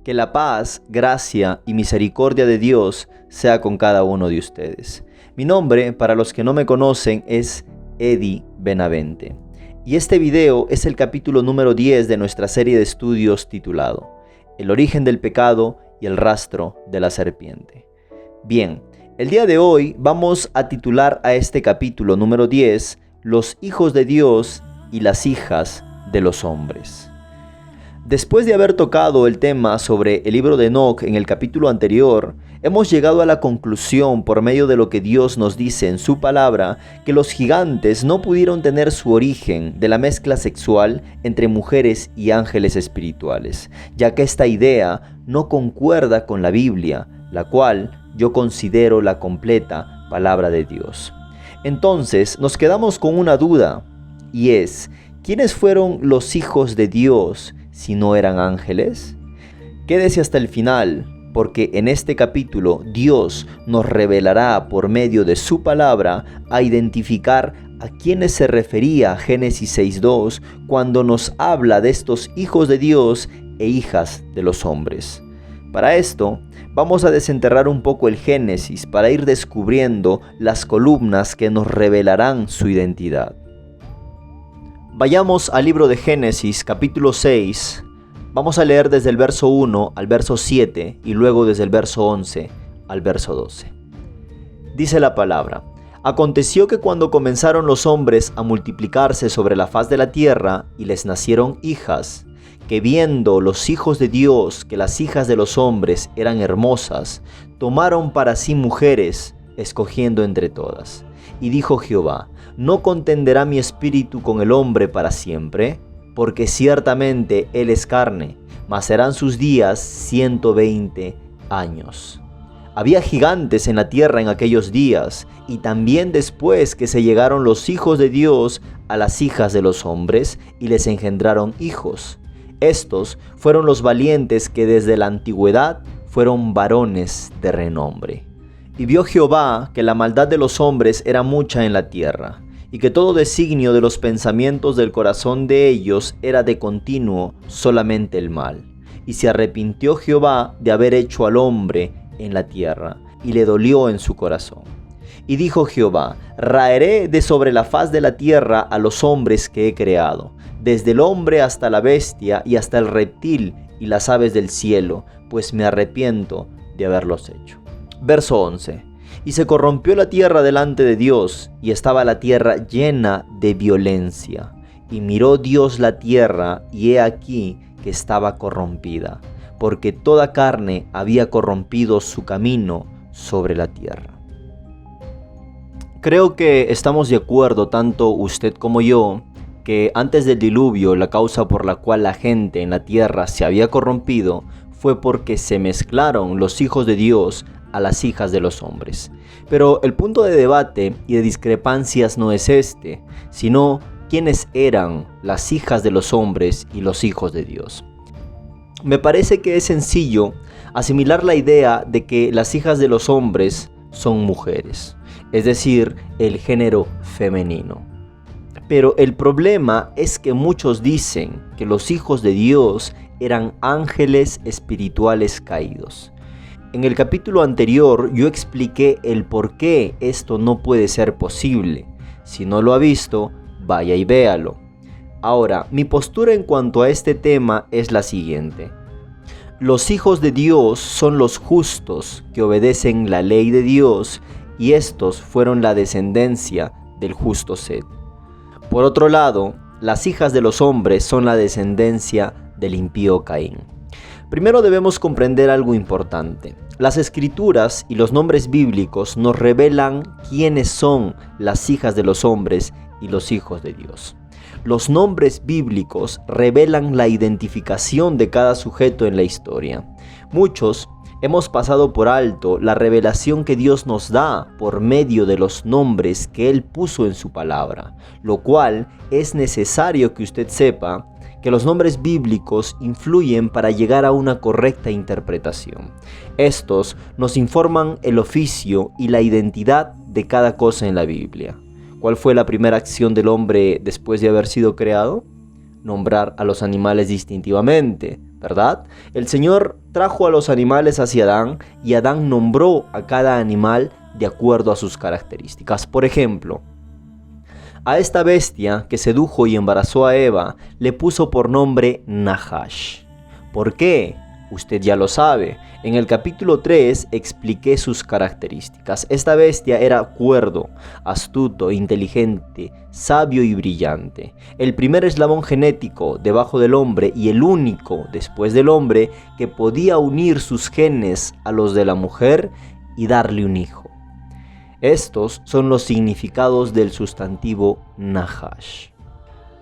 Que la paz, gracia y misericordia de Dios sea con cada uno de ustedes. Mi nombre, para los que no me conocen, es Eddie Benavente. Y este video es el capítulo número 10 de nuestra serie de estudios titulado El origen del pecado y el rastro de la serpiente. Bien, el día de hoy vamos a titular a este capítulo número 10 Los hijos de Dios y las hijas de los hombres. Después de haber tocado el tema sobre el libro de Enoc en el capítulo anterior, hemos llegado a la conclusión por medio de lo que Dios nos dice en su palabra, que los gigantes no pudieron tener su origen de la mezcla sexual entre mujeres y ángeles espirituales, ya que esta idea no concuerda con la Biblia, la cual yo considero la completa palabra de Dios. Entonces nos quedamos con una duda, y es, ¿quiénes fueron los hijos de Dios si no eran ángeles? Quédese hasta el final, porque en este capítulo Dios nos revelará por medio de su palabra a identificar a quiénes se refería Génesis 6:2 cuando nos habla de estos hijos de Dios e hijas de los hombres. Para esto, vamos a desenterrar un poco el Génesis para ir descubriendo las columnas que nos revelarán su identidad. Vayamos al libro de Génesis, capítulo 6. Vamos a leer desde el verso 1 al verso 7 y luego desde el verso 11 al verso 12. Dice la palabra: Aconteció que cuando comenzaron los hombres a multiplicarse sobre la faz de la tierra y les nacieron hijas, que viendo los hijos de Dios que las hijas de los hombres eran hermosas, tomaron para sí mujeres, escogiendo entre todas. Y dijo Jehová: ¿No contenderá mi espíritu con el hombre para siempre? Porque ciertamente él es carne, mas serán sus días 120 años. Había gigantes en la tierra en aquellos días, y también después que se llegaron los hijos de Dios a las hijas de los hombres, y les engendraron hijos. Estos fueron los valientes que desde la antigüedad fueron varones de renombre. Y vio Jehová que la maldad de los hombres era mucha en la tierra, y que todo designio de los pensamientos del corazón de ellos era de continuo solamente el mal. Y se arrepintió Jehová de haber hecho al hombre en la tierra, y le dolió en su corazón. Y dijo Jehová: Raeré de sobre la faz de la tierra a los hombres que he creado, desde el hombre hasta la bestia y hasta el reptil y las aves del cielo, pues me arrepiento de haberlos hecho. Verso 11. Y se corrompió la tierra delante de Dios, y estaba la tierra llena de violencia. Y miró Dios la tierra, y he aquí que estaba corrompida, porque toda carne había corrompido su camino sobre la tierra. Creo que estamos de acuerdo, tanto usted como yo, que antes del diluvio la causa por la cual la gente en la tierra se había corrompido fue porque se mezclaron los hijos de Dios a las hijas de los hombres. Pero el punto de debate y de discrepancias no es este, sino quiénes eran las hijas de los hombres y los hijos de Dios. Me parece que es sencillo asimilar la idea de que las hijas de los hombres son mujeres, es decir, el género femenino. Pero el problema es que muchos dicen que los hijos de Dios eran ángeles espirituales caídos. En el capítulo anterior yo expliqué el por qué esto no puede ser posible. Si no lo ha visto, vaya y véalo. Ahora, mi postura en cuanto a este tema es la siguiente. Los hijos de Dios son los justos que obedecen la ley de Dios, y estos fueron la descendencia del justo Set. Por otro lado, las hijas de los hombres son la descendencia del impío Caín. Primero debemos comprender algo importante. Las escrituras y los nombres bíblicos nos revelan quiénes son las hijas de los hombres y los hijos de Dios. Los nombres bíblicos revelan la identificación de cada sujeto en la historia. Muchos hemos pasado por alto la revelación que Dios nos da por medio de los nombres que Él puso en su palabra, lo cual es necesario que usted sepa que los nombres bíblicos influyen para llegar a una correcta interpretación. Estos nos informan el oficio y la identidad de cada cosa en la Biblia. ¿Cuál fue la primera acción del hombre después de haber sido creado? nombrar a los animales distintivamente, ¿verdad? El Señor trajo a los animales hacia Adán y Adán nombró a cada animal de acuerdo a sus características. Por ejemplo, a esta bestia que sedujo y embarazó a Eva le puso por nombre Nahash. ¿Por qué? Usted ya lo sabe. En el capítulo 3 expliqué sus características. Esta bestia era cuerdo, astuto, inteligente, sabio y brillante. El primer eslabón genético debajo del hombre y el único después del hombre que podía unir sus genes a los de la mujer y darle un hijo. Estos son los significados del sustantivo Nahash.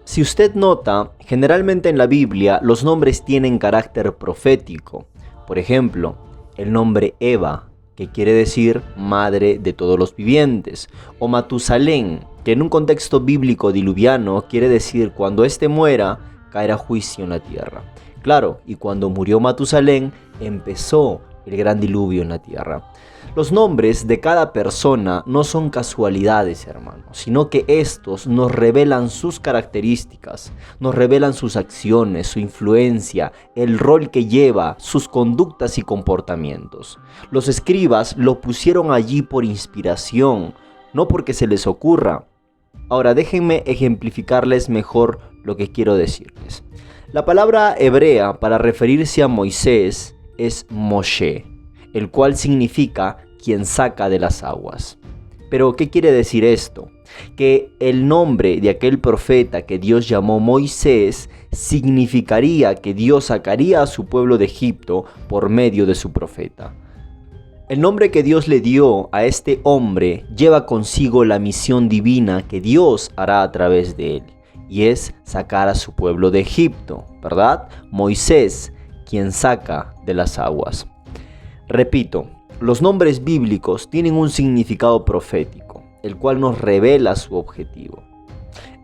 Si usted nota, generalmente en la Biblia los nombres tienen carácter profético. Por ejemplo, el nombre Eva, que quiere decir madre de todos los vivientes, o Matusalén, que en un contexto bíblico diluviano quiere decir cuando éste muera, caerá juicio en la tierra. Claro, y cuando murió Matusalén, empezó el gran diluvio en la tierra. Los nombres de cada persona no son casualidades, hermanos, sino que estos nos revelan sus características, nos revelan sus acciones, su influencia, el rol que lleva, sus conductas y comportamientos. Los escribas lo pusieron allí por inspiración, no porque se les ocurra. Ahora déjenme ejemplificarles mejor lo que quiero decirles. La palabra hebrea para referirse a Moisés es Moshe, el cual significa quien saca de las aguas. Pero ¿qué quiere decir esto? Que el nombre de aquel profeta que Dios llamó Moisés significaría que Dios sacaría a su pueblo de Egipto por medio de su profeta. El nombre que Dios le dio a este hombre lleva consigo la misión divina que Dios hará a través de él, y es sacar a su pueblo de Egipto, ¿verdad? Moisés, quien saca de las aguas. Repito, los nombres bíblicos tienen un significado profético, el cual nos revela su objetivo.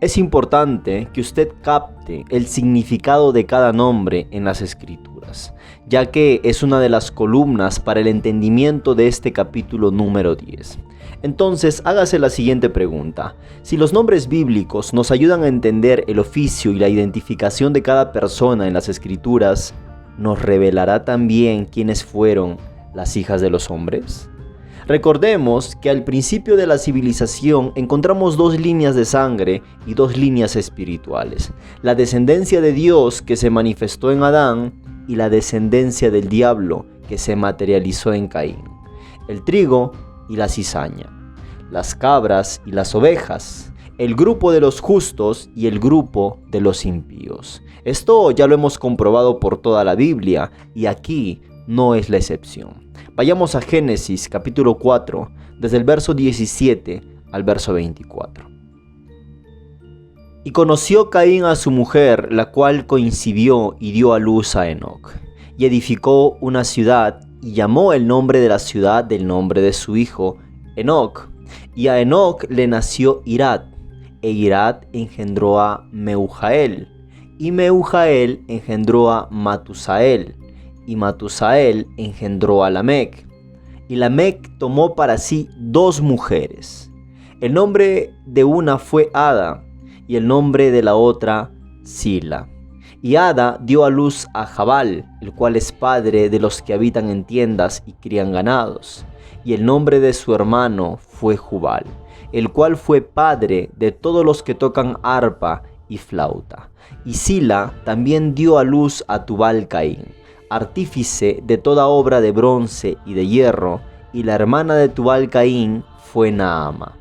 Es importante que usted capte el significado de cada nombre en las Escrituras, ya que es una de las columnas para el entendimiento de este capítulo número 10. Entonces, hágase la siguiente pregunta. Si los nombres bíblicos nos ayudan a entender el oficio y la identificación de cada persona en las Escrituras, ¿nos revelará también quiénes fueron las hijas de los hombres? Recordemos que al principio de la civilización encontramos dos líneas de sangre y dos líneas espirituales. La descendencia de Dios que se manifestó en Adán y la descendencia del diablo que se materializó en Caín. El trigo y la cizaña, las cabras y las ovejas, el grupo de los justos y el grupo de los impíos. Esto ya lo hemos comprobado por toda la Biblia y aquí no es la excepción. Vayamos a Génesis capítulo 4, desde el verso 17 al verso 24. Y conoció Caín a su mujer, la cual coincidió y dio a luz a Enoc. Y edificó una ciudad y llamó el nombre de la ciudad del nombre de su hijo, Enoc. Y a Enoc le nació Irad, e Irad engendró a Meujael, y Meujael engendró a Matusael, y Matusael engendró a Lamec. Y Lamec tomó para sí dos mujeres. El nombre de una fue Ada, y el nombre de la otra Sila. Y Ada dio a luz a Jabal, el cual es padre de los que habitan en tiendas y crían ganados. Y el nombre de su hermano fue Jubal, el cual fue padre de todos los que tocan arpa y flauta. Y Sila también dio a luz a Tubal Caín, artífice de toda obra de bronce y de hierro, y la hermana de Tubal Caín fue Naama.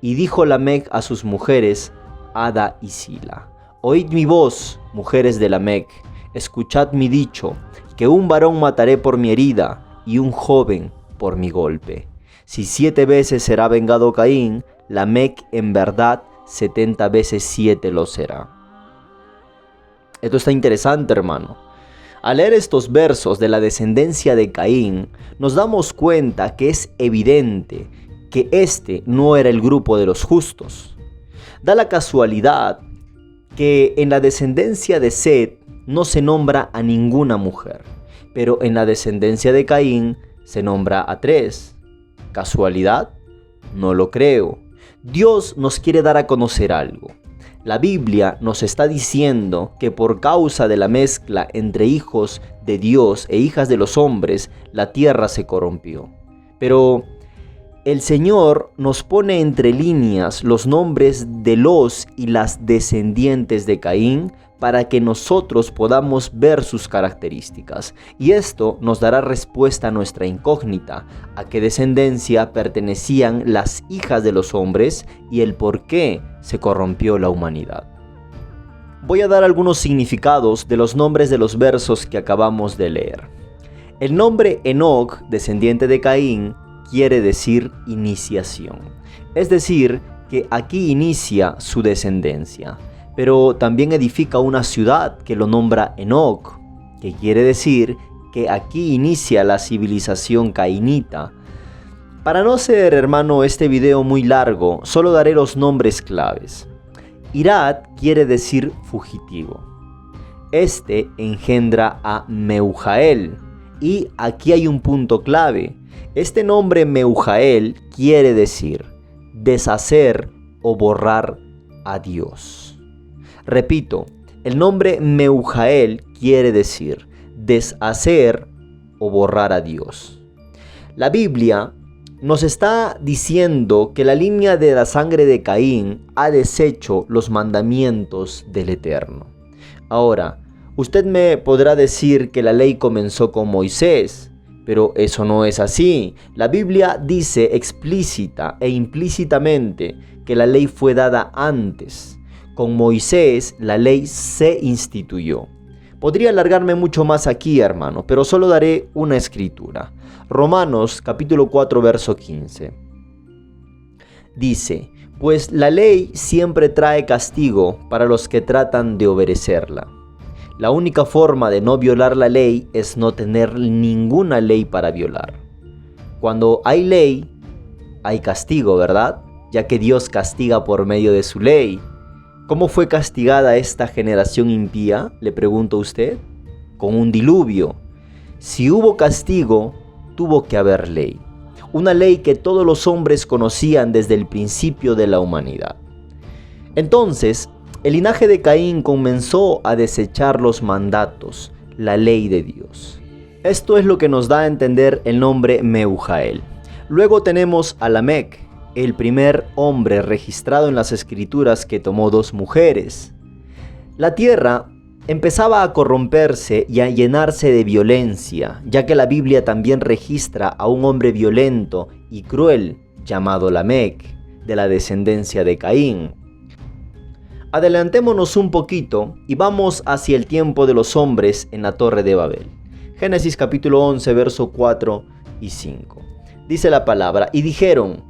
Y dijo Lamec a sus mujeres, Ada y Sila: Oíd mi voz, mujeres de Lamec, escuchad mi dicho, que un varón mataré por mi herida, y un joven por mi golpe. Si 7 veces será vengado Caín, Lamec en verdad 70 veces 7 lo será. Esto está interesante, hermano. Al leer estos versos de la descendencia de Caín, nos damos cuenta que es evidente que este no era el grupo de los justos. Da la casualidad que en la descendencia de Set no se nombra a ninguna mujer, pero en la descendencia de Caín se nombra a 3. ¿Casualidad? No lo creo. Dios nos quiere dar a conocer algo. La Biblia nos está diciendo que por causa de la mezcla entre hijos de Dios e hijas de los hombres, la tierra se corrompió. Pero el Señor nos pone entre líneas los nombres de los y las descendientes de Caín para que nosotros podamos ver sus características. Y esto nos dará respuesta a nuestra incógnita, a qué descendencia pertenecían las hijas de los hombres y el por qué se corrompió la humanidad. Voy a dar algunos significados de los nombres de los versos que acabamos de leer. El nombre Enoc, descendiente de Caín, quiere decir iniciación. Es decir, que aquí inicia su descendencia. Pero también edifica una ciudad que lo nombra Enoc, que quiere decir que aquí inicia la civilización cainita. Para no hacer, hermano, este video muy largo, solo daré los nombres claves. Irad quiere decir fugitivo. Este engendra a Meujael. Y aquí hay un punto clave. Este nombre Meujael quiere decir deshacer o borrar a Dios. Repito, el nombre Meujael quiere decir deshacer o borrar a Dios. La Biblia nos está diciendo que la línea de la sangre de Caín ha deshecho los mandamientos del Eterno. Ahora, usted me podrá decir que la ley comenzó con Moisés, pero eso no es así. La Biblia dice explícita e implícitamente que la ley fue dada antes. Con Moisés la ley se instituyó. Podría alargarme mucho más aquí, hermano, pero solo daré una escritura. Romanos capítulo 4, verso 15. Dice, pues la ley siempre trae castigo para los que tratan de obedecerla. La única forma de no violar la ley es no tener ninguna ley para violar. Cuando hay ley, hay castigo, ¿verdad? Ya que Dios castiga por medio de su ley. ¿Cómo fue castigada esta generación impía? Le pregunto a usted. Con un diluvio. Si hubo castigo, tuvo que haber ley. Una ley que todos los hombres conocían desde el principio de la humanidad. Entonces, el linaje de Caín comenzó a desechar los mandatos, la ley de Dios. Esto es lo que nos da a entender el nombre Meujael. Luego tenemos a Lamec, el primer hombre registrado en las escrituras que tomó 2 mujeres. La tierra empezaba a corromperse y a llenarse de violencia, ya que la Biblia también registra a un hombre violento y cruel llamado Lamec, de la descendencia de Caín. Adelantémonos un poquito y vamos hacia el tiempo de los hombres en la Torre de Babel. Génesis capítulo 11, verso 4 y 5. Dice la palabra, y dijeron,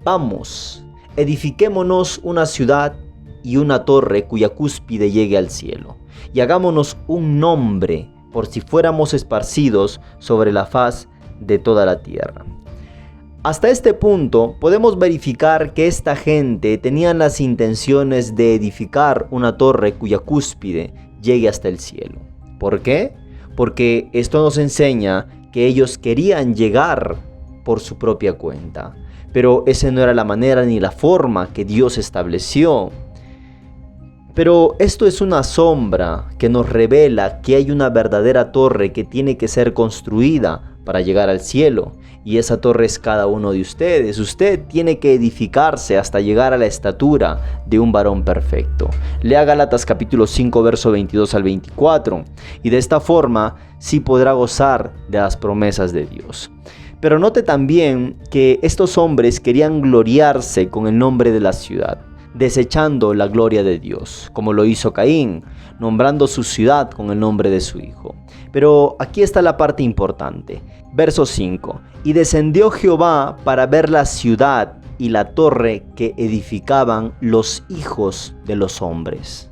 vamos, edifiquémonos una ciudad y una torre cuya cúspide llegue al cielo, y hagámonos un nombre por si fuéramos esparcidos sobre la faz de toda la tierra. Hasta este punto podemos verificar que esta gente tenía las intenciones de edificar una torre cuya cúspide llegue hasta el cielo. ¿Por qué? Porque esto nos enseña que ellos querían llegar por su propia cuenta. Pero esa no era la manera ni la forma que Dios estableció. Pero esto es una sombra que nos revela que hay una verdadera torre que tiene que ser construida para llegar al cielo. Y esa torre es cada uno de ustedes. Usted tiene que edificarse hasta llegar a la estatura de un varón perfecto. Lea Gálatas capítulo 5, verso 22 al 24. Y de esta forma sí podrá gozar de las promesas de Dios. Pero note también que estos hombres querían gloriarse con el nombre de la ciudad, desechando la gloria de Dios, como lo hizo Caín, nombrando su ciudad con el nombre de su hijo. Pero aquí está la parte importante. Verso 5. Y descendió Jehová para ver la ciudad y la torre que edificaban los hijos de los hombres.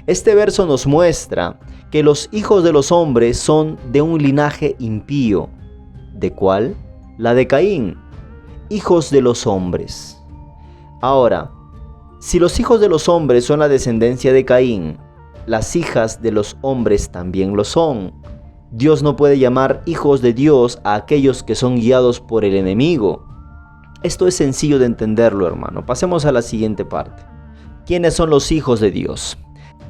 Este verso nos muestra que los hijos de los hombres son de un linaje impío. ¿De cuál? La de Caín. Hijos de los hombres. Ahora, si los hijos de los hombres son la descendencia de Caín, las hijas de los hombres también lo son. Dios no puede llamar hijos de Dios a aquellos que son guiados por el enemigo. Esto es sencillo de entenderlo, hermano. Pasemos a la siguiente parte. ¿Quiénes son los hijos de Dios?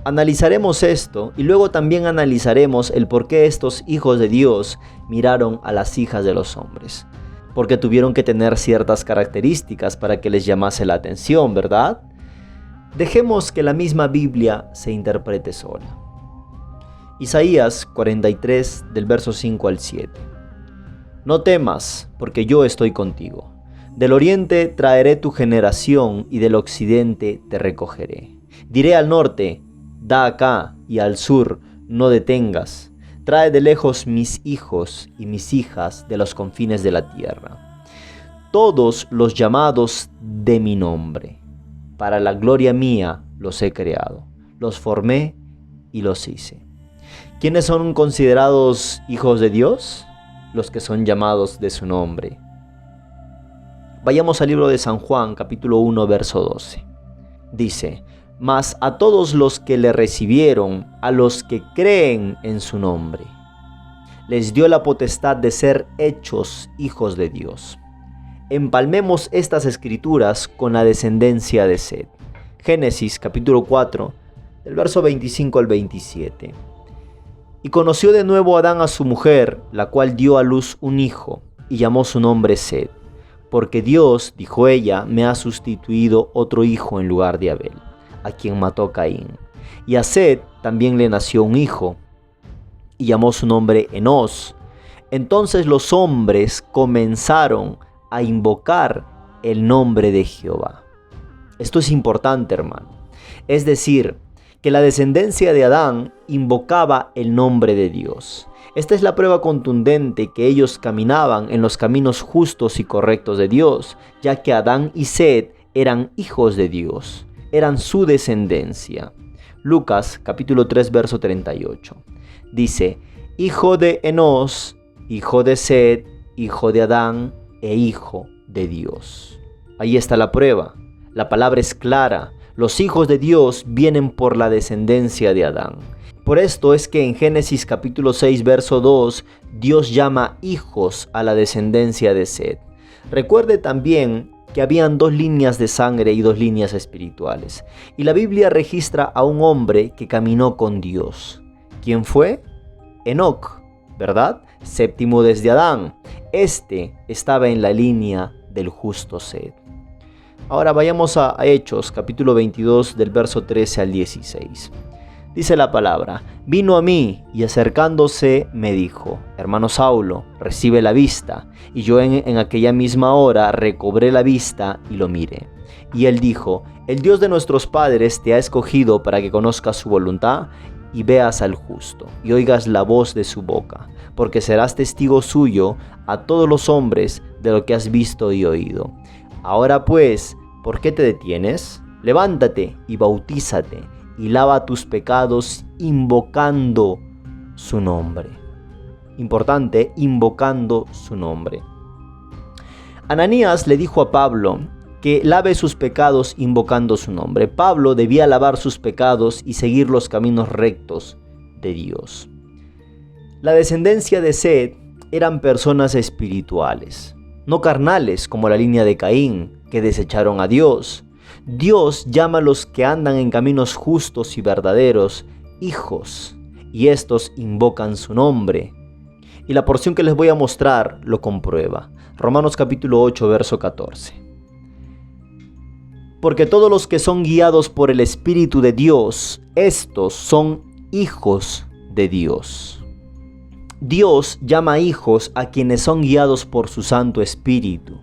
Analizaremos esto y luego también analizaremos el por qué estos hijos de Dios miraron a las hijas de los hombres. Porque tuvieron que tener ciertas características para que les llamase la atención, ¿verdad? Dejemos que la misma Biblia se interprete sola. Isaías 43, del verso 5 al 7. No temas, porque yo estoy contigo. Del oriente traeré tu generación y del occidente te recogeré. Diré al norte, da acá, y al sur, no detengas. Trae de lejos mis hijos y mis hijas de los confines de la tierra. Todos los llamados de mi nombre. Para la gloria mía los he creado. Los formé y los hice. ¿Quiénes son considerados hijos de Dios? Los que son llamados de su nombre. Vayamos al libro de San Juan, capítulo 1, verso 12. Dice: mas a todos los que le recibieron, a los que creen en su nombre, les dio la potestad de ser hechos hijos de Dios. Empalmemos estas escrituras con la descendencia de Set. Génesis capítulo 4, del verso 25 al 27. Y conoció de nuevo Adán a su mujer, la cual dio a luz un hijo, y llamó su nombre Set, porque Dios, dijo ella, me ha sustituido otro hijo en lugar de Abel, a quien mató Caín. Y a Set también le nació un hijo, y llamó su nombre Enós. Entonces los hombres comenzaron a invocar el nombre de Jehová. Esto es importante, hermano. Es decir, que la descendencia de Adán invocaba el nombre de Dios. Esta es la prueba contundente que ellos caminaban en los caminos justos y correctos de Dios, ya que Adán y Set eran hijos de Dios. Eran su descendencia. Lucas capítulo 3 verso 38. Dice: hijo de Enós, hijo de Set, hijo de Adán e hijo de Dios. Ahí está la prueba. La palabra es clara. Los hijos de Dios vienen por la descendencia de Adán. Por esto es que en Génesis capítulo 6 verso 2 Dios llama hijos a la descendencia de Set. Recuerde también que habían dos líneas de sangre y dos líneas espirituales. Y la Biblia registra a un hombre que caminó con Dios. ¿Quién fue? Enoc, ¿verdad? Séptimo desde Adán. Este estaba en la línea del justo Set. Ahora vayamos a Hechos, capítulo 22, del verso 13 al 16. Dice la palabra: vino a mí y acercándose me dijo: hermano Saulo, recibe la vista. Y yo en aquella misma hora recobré la vista y lo miré. Y él dijo: el Dios de nuestros padres te ha escogido para que conozcas su voluntad y veas al justo y oigas la voz de su boca, porque serás testigo suyo a todos los hombres de lo que has visto y oído. Ahora pues, ¿por qué te detienes? Levántate y bautízate y lava tus pecados invocando su nombre. Importante, invocando su nombre. Ananías le dijo a Pablo que lave sus pecados invocando su nombre. Pablo debía lavar sus pecados y seguir los caminos rectos de Dios. La descendencia de Set eran personas espirituales, no carnales como la línea de Caín, que desecharon a Dios. Dios llama a los que andan en caminos justos y verdaderos hijos, y estos invocan su nombre. Y la porción que les voy a mostrar lo comprueba. Romanos capítulo 8, verso 14. Porque todos los que son guiados por el Espíritu de Dios, estos son hijos de Dios. Dios llama hijos a quienes son guiados por su Santo Espíritu.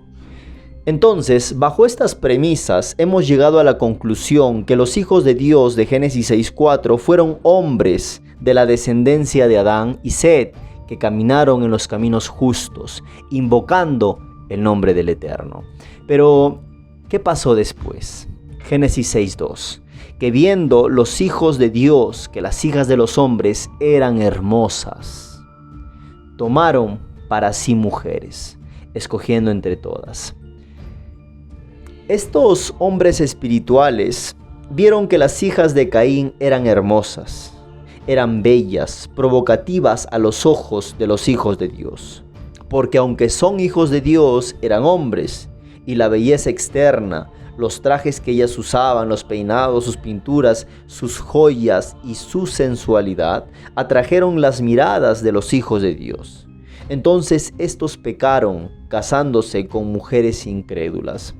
Entonces, bajo estas premisas, hemos llegado a la conclusión que los hijos de Dios de Génesis 6:4 fueron hombres de la descendencia de Adán y Set, que caminaron en los caminos justos, invocando el nombre del Eterno. Pero, ¿qué pasó después? Génesis 6:2. Que viendo los hijos de Dios que las hijas de los hombres eran hermosas, tomaron para sí mujeres, escogiendo entre todas. Estos hombres espirituales vieron que las hijas de Caín eran hermosas, eran bellas, provocativas a los ojos de los hijos de Dios. Porque aunque son hijos de Dios, eran hombres, y la belleza externa, Los trajes que ellas usaban, los peinados, sus pinturas, sus joyas y su sensualidad atrajeron las miradas de los hijos de Dios. Entonces estos pecaron casándose con mujeres incrédulas.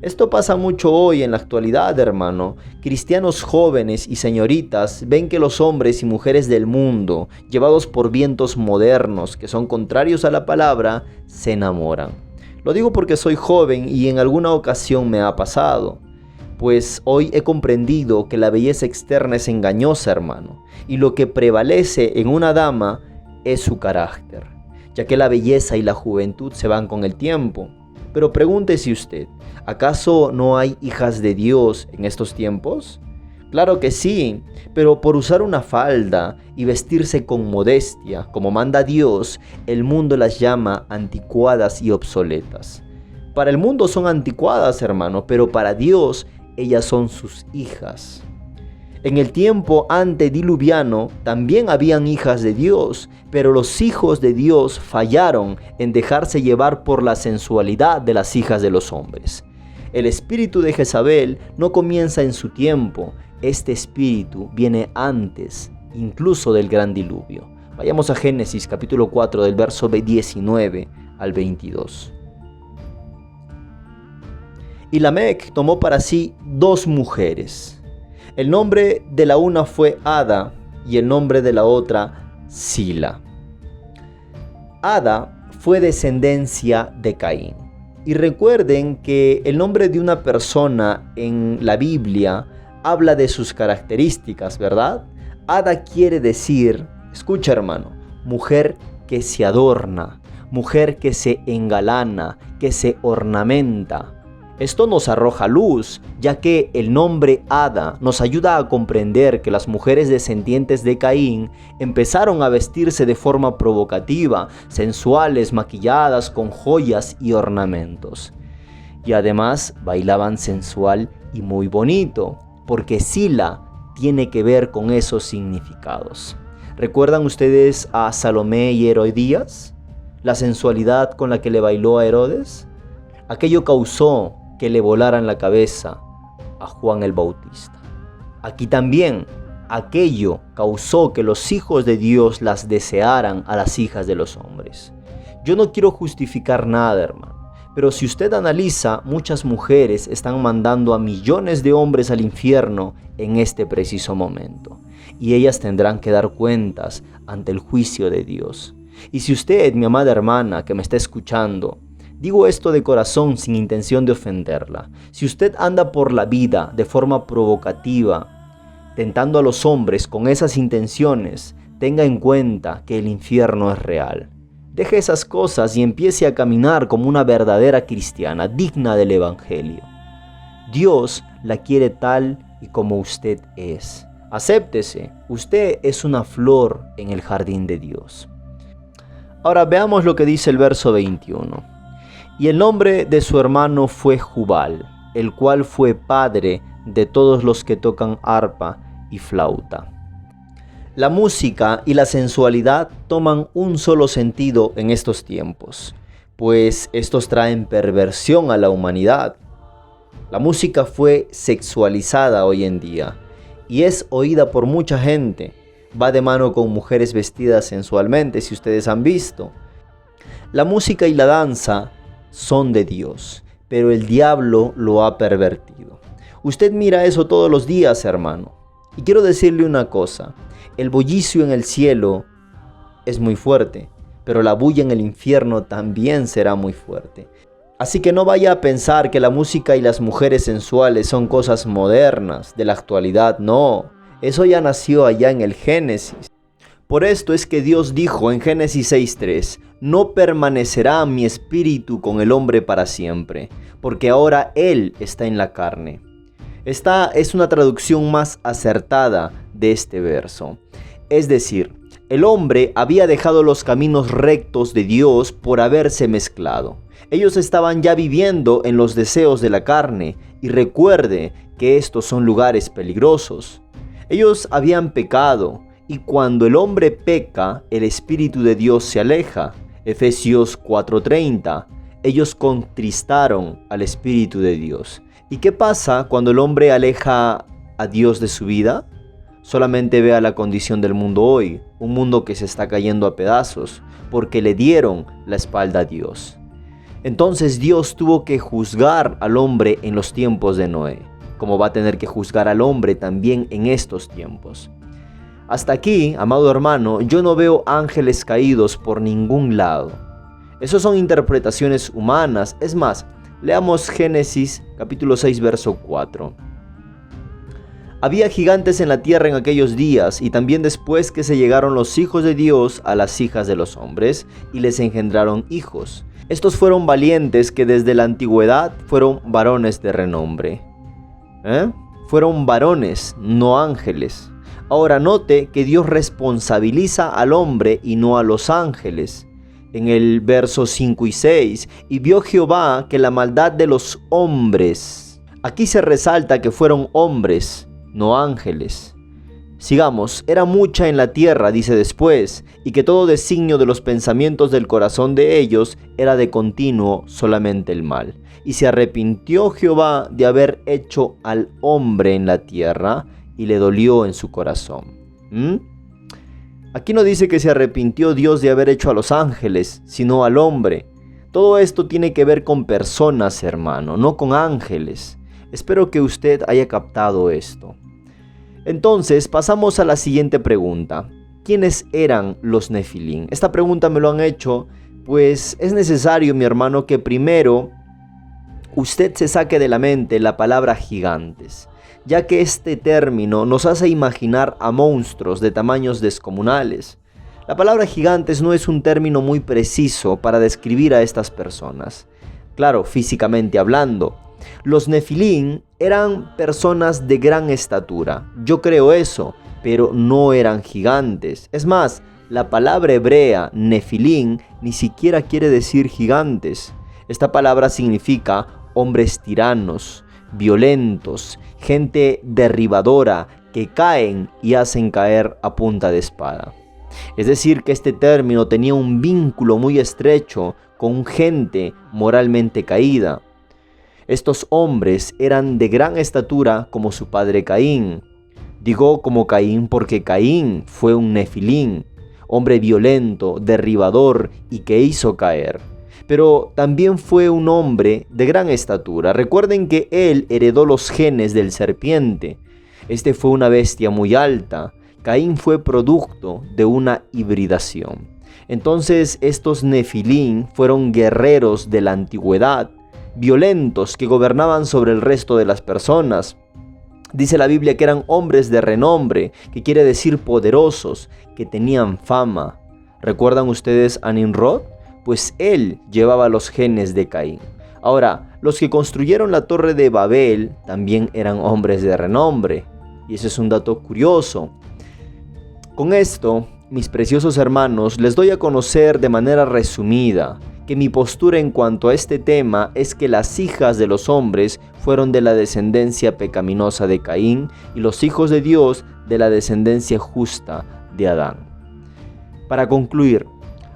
Esto pasa mucho hoy en la actualidad, hermano. Cristianos jóvenes y señoritas ven que los hombres y mujeres del mundo, llevados por vientos modernos que son contrarios a la palabra, se enamoran. Lo digo porque soy joven y en alguna ocasión me ha pasado. Pues hoy he comprendido que la belleza externa es engañosa, hermano, y lo que prevalece en una dama es su carácter, ya que la belleza y la juventud se van con el tiempo. Pero pregúntese usted, ¿acaso no hay hijas de Dios en estos tiempos? Claro que sí, pero por usar una falda y vestirse con modestia, como manda Dios, el mundo las llama anticuadas y obsoletas. Para el mundo son anticuadas, hermano, pero para Dios ellas son sus hijas. En el tiempo antediluviano también habían hijas de Dios, pero los hijos de Dios fallaron en dejarse llevar por la sensualidad de las hijas de los hombres. El espíritu de Jezabel no comienza en su tiempo, este espíritu viene antes, incluso del gran diluvio. Vayamos a Génesis capítulo 4 del verso 19 al 22. Y Lamec tomó para sí 2 mujeres. El nombre de la una fue Ada y el nombre de la otra Sila. Ada fue descendencia de Caín. Y recuerden que el nombre de una persona en la Biblia habla de sus características, ¿verdad? Ada quiere decir, escucha hermano, mujer que se adorna, mujer que se engalana, que se ornamenta. Esto nos arroja luz, ya que el nombre Ada nos ayuda a comprender que las mujeres descendientes de Caín empezaron a vestirse de forma provocativa, sensuales, maquilladas con joyas y ornamentos. Y además bailaban sensual y muy bonito, porque Sila tiene que ver con esos significados. ¿Recuerdan ustedes a Salomé y Herodías? La sensualidad con la que le bailó a Herodes. Aquello causó que le volaran la cabeza a Juan el Bautista. Aquí también, aquello causó que los hijos de Dios las desearan a las hijas de los hombres. Yo no quiero justificar nada, hermano, pero si usted analiza, muchas mujeres están mandando a millones de hombres al infierno en este preciso momento, y ellas tendrán que dar cuentas ante el juicio de Dios. Y si usted, mi amada hermana que me está escuchando, digo esto de corazón sin intención de ofenderla. Si usted anda por la vida de forma provocativa, tentando a los hombres con esas intenciones, tenga en cuenta que el infierno es real. Deje esas cosas y empiece a caminar como una verdadera cristiana, digna del Evangelio. Dios la quiere tal y como usted es. Acéptese, usted es una flor en el jardín de Dios. Ahora veamos lo que dice el verso 21. Y el nombre de su hermano fue Jubal, el cual fue padre de todos los que tocan arpa y flauta. La música y la sensualidad toman un solo sentido en estos tiempos, pues estos traen perversión a la humanidad. La música fue sexualizada hoy en día y es oída por mucha gente. Va de mano con mujeres vestidas sensualmente, si ustedes han visto. La música y la danza son de Dios, pero el diablo lo ha pervertido. Usted mira eso todos los días, hermano. Y quiero decirle una cosa, el bullicio en el cielo es muy fuerte, pero la bulla en el infierno también será muy fuerte. Así que no vaya a pensar que la música y las mujeres sensuales son cosas modernas, de la actualidad, no. Eso ya nació allá en el Génesis. Por esto es que Dios dijo en Génesis 6:3, no permanecerá mi espíritu con el hombre para siempre, porque ahora él está en la carne. Esta es una traducción más acertada de este verso. Es decir, el hombre había dejado los caminos rectos de Dios por haberse mezclado. Ellos estaban ya viviendo en los deseos de la carne, y recuerde que estos son lugares peligrosos. Ellos habían pecado, y cuando el hombre peca, el Espíritu de Dios se aleja. Efesios 4:30. Ellos contristaron al Espíritu de Dios. ¿Y qué pasa cuando el hombre aleja a Dios de su vida? Solamente vea la condición del mundo hoy, un mundo que se está cayendo a pedazos, porque le dieron la espalda a Dios. Entonces Dios tuvo que juzgar al hombre en los tiempos de Noé, como va a tener que juzgar al hombre también en estos tiempos. Hasta aquí, amado hermano, yo no veo ángeles caídos por ningún lado. Esas son interpretaciones humanas. Es más, leamos Génesis capítulo 6, verso 4. Había gigantes en la tierra en aquellos días, y también después que se llegaron los hijos de Dios a las hijas de los hombres, y les engendraron hijos. Estos fueron valientes que desde la antigüedad fueron varones de renombre. Fueron varones, no ángeles. Ahora note que Dios responsabiliza al hombre y no a los ángeles. En el verso 5 y 6, y vio Jehová que la maldad de los hombres. Aquí se resalta que fueron hombres, no ángeles. Sigamos, era mucha en la tierra, dice después, y que todo designio de los pensamientos del corazón de ellos era de continuo solamente el mal. Y se arrepintió Jehová de haber hecho al hombre en la tierra, y le dolió en su corazón. Aquí no dice que se arrepintió Dios de haber hecho a los ángeles, sino al hombre. Todo esto tiene que ver con personas, hermano, no con ángeles. Espero que usted haya captado esto. Entonces, pasamos a la siguiente pregunta. ¿Quiénes eran los Nefilim? Esta pregunta me lo han hecho, pues es necesario, mi hermano, que primero usted se saque de la mente la palabra gigantes, ya que este término nos hace imaginar a monstruos de tamaños descomunales. La palabra gigantes no es un término muy preciso para describir a estas personas. Claro, físicamente hablando. Los Nefilim eran personas de gran estatura. Yo creo eso, pero no eran gigantes. Es más, la palabra hebrea Nefilim ni siquiera quiere decir gigantes. Esta palabra significa hombres tiranos, violentos, gente derribadora que caen y hacen caer a punta de espada. Es decir, que este término tenía un vínculo muy estrecho con gente moralmente caída. Estos hombres eran de gran estatura como su padre Caín. Digo como Caín porque Caín fue un Nefilim, hombre violento, derribador y que hizo caer. Pero también fue un hombre de gran estatura. Recuerden que él heredó los genes del serpiente. Este fue una bestia muy alta. Caín fue producto de una hibridación. Entonces estos Nefilim fueron guerreros de la antigüedad, violentos que gobernaban sobre el resto de las personas. Dice la Biblia que eran hombres de renombre, que quiere decir poderosos, que tenían fama. ¿Recuerdan ustedes a Nimrod? Pues él llevaba los genes de Caín. Ahora, los que construyeron la torre de Babel también eran hombres de renombre. Y ese es un dato curioso. Con esto, mis preciosos hermanos, les doy a conocer de manera resumida que mi postura en cuanto a este tema es que las hijas de los hombres fueron de la descendencia pecaminosa de Caín y los hijos de Dios de la descendencia justa de Adán. Para concluir,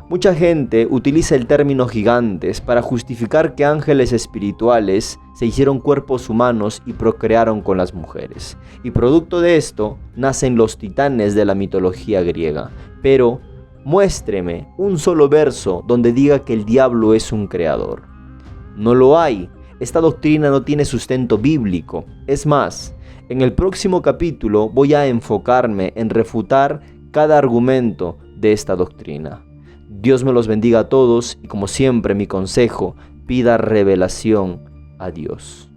mucha gente utiliza el término gigantes para justificar que ángeles espirituales se hicieron cuerpos humanos y procrearon con las mujeres. Y producto de esto nacen los titanes de la mitología griega. Pero muéstreme un solo verso donde diga que el diablo es un creador. No lo hay. Esta doctrina no tiene sustento bíblico. Es más, en el próximo capítulo voy a enfocarme en refutar cada argumento de esta doctrina. Dios me los bendiga a todos y como siempre mi consejo, pida revelación a Dios.